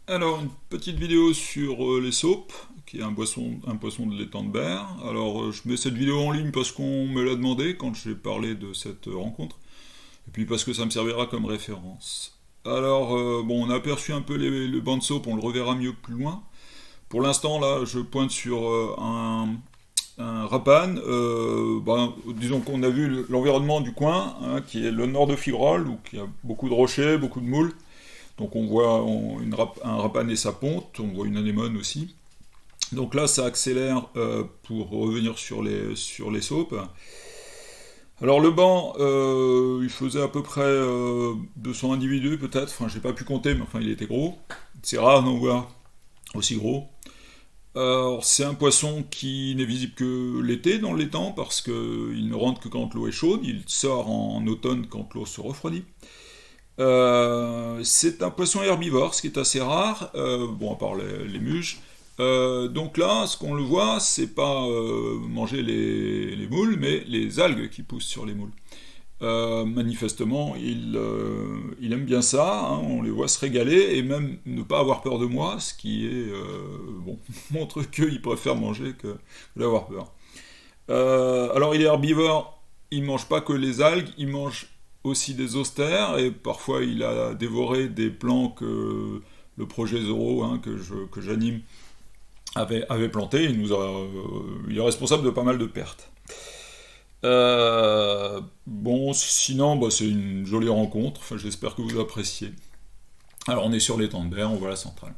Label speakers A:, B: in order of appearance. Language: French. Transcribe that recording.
A: Alors, une petite vidéo sur les saupes, qui est un poisson de l'étang de Berre. Alors, je mets cette vidéo en ligne parce qu'on me l'a demandé quand j'ai parlé de cette rencontre, et puis parce que ça me servira comme référence. Alors, bon, on a aperçu un peu le banc de saupe, on le reverra mieux plus loin. Pour l'instant, là, je pointe sur un rapane. Disons qu'on a vu l'environnement du coin, hein, qui est le nord de Figrol, où il y a beaucoup de rochers, beaucoup de moules. Donc on voit un rapane et sa ponte, on voit une anémone aussi. Donc là, ça accélère pour revenir sur les saupes. Alors le banc, il faisait à peu près 200 individus peut-être, enfin j'ai pas pu compter, mais enfin il était gros. C'est rare d'en voir aussi gros. Alors, c'est un poisson qui n'est visible que l'été dans l'étang parce qu'il ne rentre que quand l'eau est chaude, il sort en automne quand l'eau se refroidit. C'est un poisson herbivore, ce qui est assez rare, bon, à part les muges. Donc là, ce qu'on le voit, c'est pas manger les moules, mais les algues qui poussent sur les moules. Manifestement, il aime bien ça, hein, on les voit se régaler et même ne pas avoir peur de moi, ce qui est, bon, montre qu'il préfère manger que d'avoir peur. Alors il est herbivore, il mange pas que les algues, il mange aussi des austères et parfois il a dévoré des plants que le projet Zoro, hein, que j'anime, avait planté. Il est responsable de pas mal de pertes. Bon, sinon, bah, c'est une jolie rencontre. Enfin, j'espère que vous appréciez. Alors, on est sur l'étang de Berre, on voit la centrale.